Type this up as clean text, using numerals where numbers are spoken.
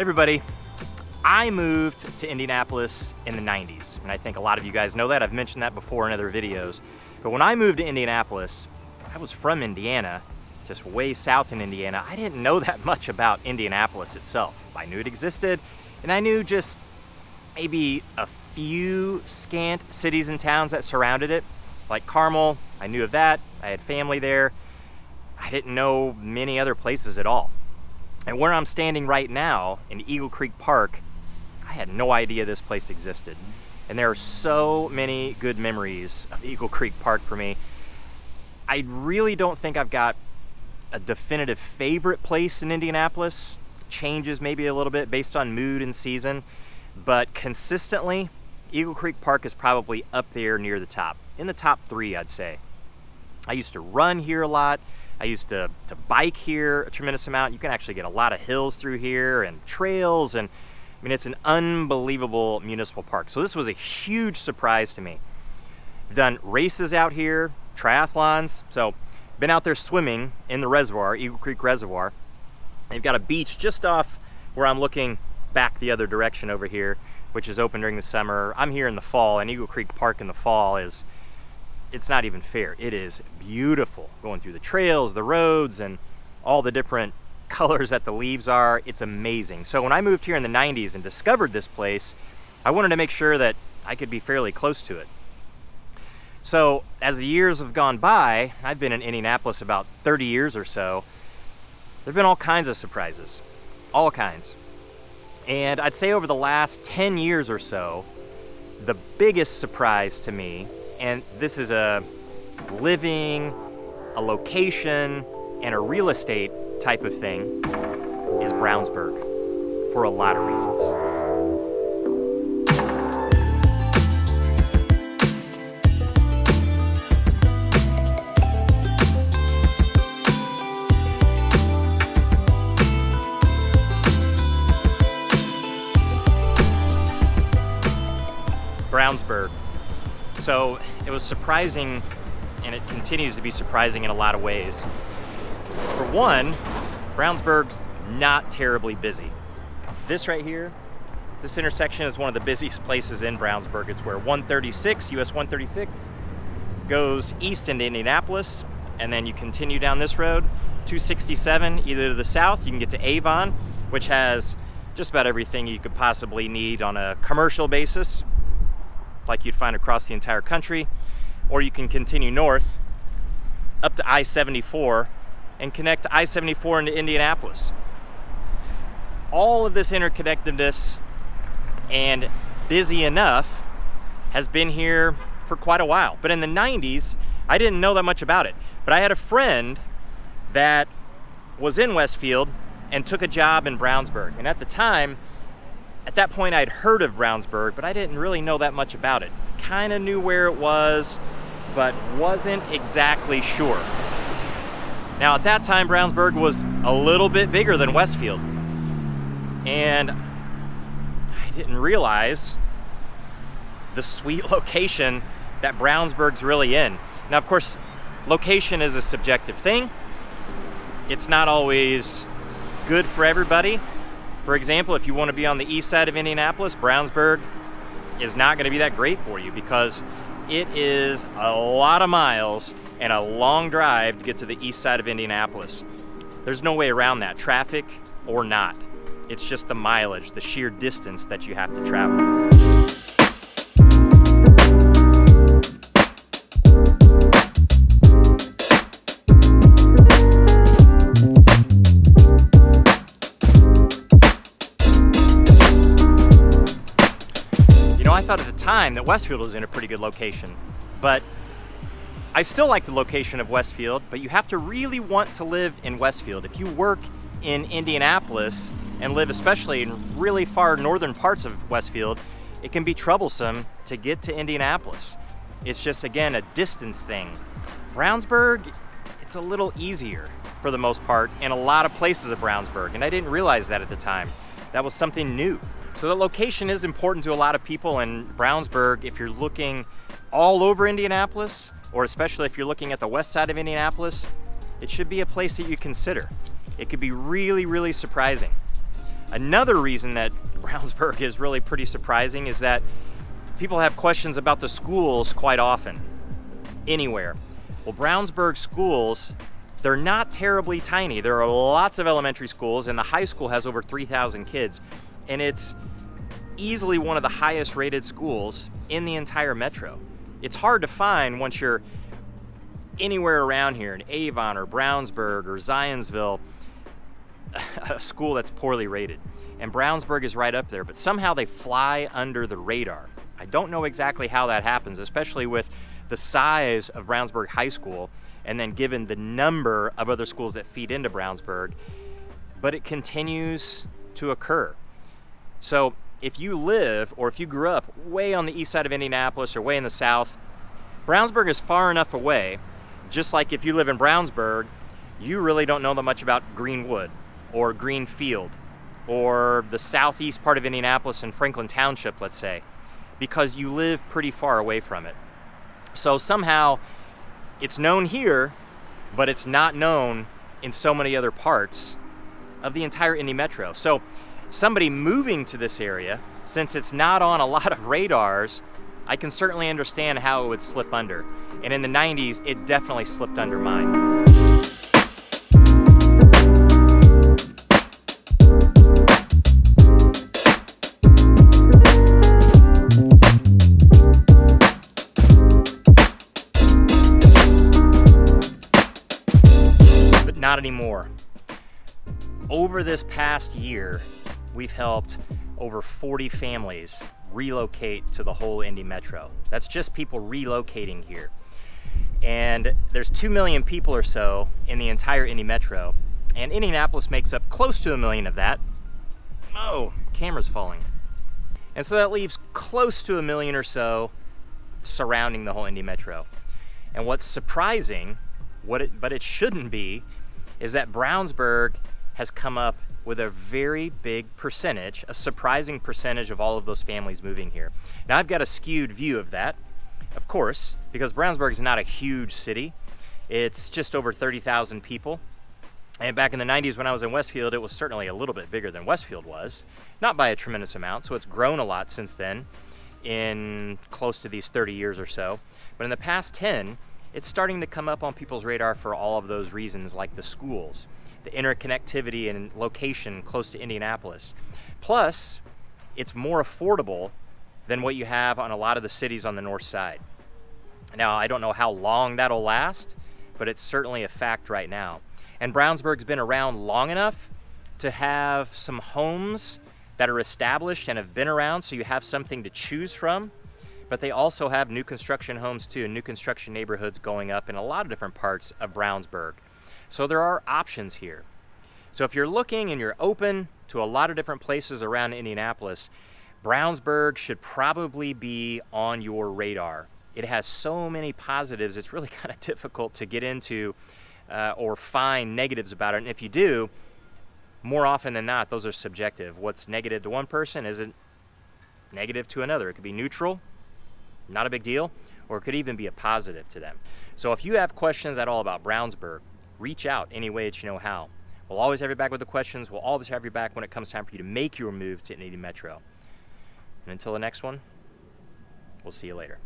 Everybody, I moved to Indianapolis in the 90s, and I think a lot of you guys know that. I've mentioned that before in other videos. But when I moved to Indianapolis, I was from Indiana, just way south in Indiana. I didn't know that much about Indianapolis itself. I knew it existed, and I knew just maybe a few scant cities and towns that surrounded it, like Carmel. I knew of that. I had family there. I didn't know many other places at all. And where I'm standing right now in Eagle Creek Park, I had no idea this place existed. And there are so many good memories of Eagle Creek Park for me. I really don't think I've got a definitive favorite place in Indianapolis. Changes maybe a little bit based on mood and season, but consistently, Eagle Creek Park is probably up there near the top. In the top 3, I'd say. I used to run here a lot. I used to bike here a tremendous amount. You can actually get a lot of hills through here and trails, and I mean, it's an unbelievable municipal park. So this was a huge surprise to me. I've done races out here, triathlons. So been out there swimming in the reservoir, Eagle Creek Reservoir. They've got a beach just off where I'm looking back the other direction over here, which is open during the summer. I'm here in the fall, and Eagle Creek Park in the fall it's not even fair. It is beautiful, going through the trails, the roads, and all the different colors that the leaves are. It's amazing. So when I moved here in the 90s and discovered this place, I wanted to make sure that I could be fairly close to it. So as the years have gone by, I've been in Indianapolis about 30 years or so. There've been all kinds of surprises, all kinds. And I'd say over the last 10 years or so, the biggest surprise to me, and this is a living, a location, and a real estate type of thing, is Brownsburg, for a lot of reasons. Brownsburg. So it was surprising, and it continues to be surprising in a lot of ways. For one, Brownsburg's not terribly busy. This right here, this intersection is one of the busiest places in Brownsburg. It's where 136, US 136, goes east into Indianapolis, and then you continue down this road, 267, either to the south, you can get to Avon, which has just about everything you could possibly need on a commercial basis, like you'd find across the entire country, or you can continue north up to I-74 and connect I-74 into Indianapolis. All of this interconnectedness and busy enough has been here for quite a while. But in the 90s, I didn't know that much about it. But I had a friend that was in Westfield and took a job in Brownsburg. And at that point, I'd heard of Brownsburg, but I didn't really know that much about it. Kind of knew where it was, but wasn't exactly sure. Now, at that time, Brownsburg was a little bit bigger than Westfield. And I didn't realize the sweet location that Brownsburg's really in. Now, of course, location is a subjective thing. It's not always good for everybody. For example, if you want to be on the east side of Indianapolis, Brownsburg is not going to be that great for you because it is a lot of miles and a long drive to get to the east side of Indianapolis. There's no way around that, traffic or not. It's just the mileage, the sheer distance that you have to travel. I thought at the time that Westfield was in a pretty good location, but I still like the location of Westfield, but you have to really want to live in Westfield. If you work in Indianapolis and live especially in really far northern parts of Westfield, it can be troublesome to get to Indianapolis. It's just, again, a distance thing. Brownsburg, it's a little easier for the most part in a lot of places of Brownsburg, and I didn't realize that at the time. That was something new. So the location is important to a lot of people, and Brownsburg, if you're looking all over Indianapolis, or especially if you're looking at the west side of Indianapolis, it should be a place that you consider. It could be really, really surprising. Another reason that Brownsburg is really pretty surprising is that people have questions about the schools quite often, anywhere. Well, Brownsburg schools, they're not terribly tiny. There are lots of elementary schools, and the high school has over 3,000 kids, and it's easily one of the highest rated schools in the entire metro. It's hard to find once you're anywhere around here in Avon or Brownsburg or Zionsville, a school that's poorly rated. And Brownsburg is right up there, but somehow they fly under the radar. I don't know exactly how that happens, especially with the size of Brownsburg High School, and then given the number of other schools that feed into Brownsburg, but it continues to occur. So if you live, or if you grew up way on the east side of Indianapolis or way in the south, Brownsburg is far enough away, just like if you live in Brownsburg, you really don't know that much about Greenwood or Greenfield or the southeast part of Indianapolis and Franklin Township, let's say, because you live pretty far away from it. So somehow it's known here, but it's not known in so many other parts of the entire Indy Metro. So somebody moving to this area, since it's not on a lot of radars, I can certainly understand how it would slip under. And in the 90s, it definitely slipped under mine. But not anymore. Over this past year, we've helped over 40 families relocate to the whole Indy Metro. That's just people relocating here. And there's 2 million people or so in the entire Indy Metro, and Indianapolis makes up close to 1 million of that. Oh, camera's falling. And so that leaves close to 1 million or so surrounding the whole Indy Metro. And what's surprising, but it shouldn't be, is that Brownsburg has come up with a very big percentage, a surprising percentage of all of those families moving here. Now I've got a skewed view of that, of course, because Brownsburg is not a huge city. It's just over 30,000 people. And back in the 90s when I was in Westfield, it was certainly a little bit bigger than Westfield was, not by a tremendous amount, so it's grown a lot since then in close to these 30 years or so. But in the past 10, it's starting to come up on people's radar for all of those reasons, like the schools, the interconnectivity and location close to Indianapolis. Plus, it's more affordable than what you have on a lot of the cities on the north side. Now, I don't know how long that'll last, but it's certainly a fact right now. And Brownsburg's been around long enough to have some homes that are established and have been around, so you have something to choose from. But they also have new construction homes too, new construction neighborhoods going up in a lot of different parts of Brownsburg. So there are options here. So if you're looking and you're open to a lot of different places around Indianapolis, Brownsburg should probably be on your radar. It has so many positives, it's really kind of difficult to get into or find negatives about it. And if you do, more often than not, those are subjective. What's negative to one person isn't negative to another. It could be neutral, not a big deal, or it could even be a positive to them. So if you have questions at all about Brownsburg, reach out any way that you know how. We'll always have your back with the questions. We'll always have your back when it comes time for you to make your move to Indy Metro. And until the next one, we'll see you later.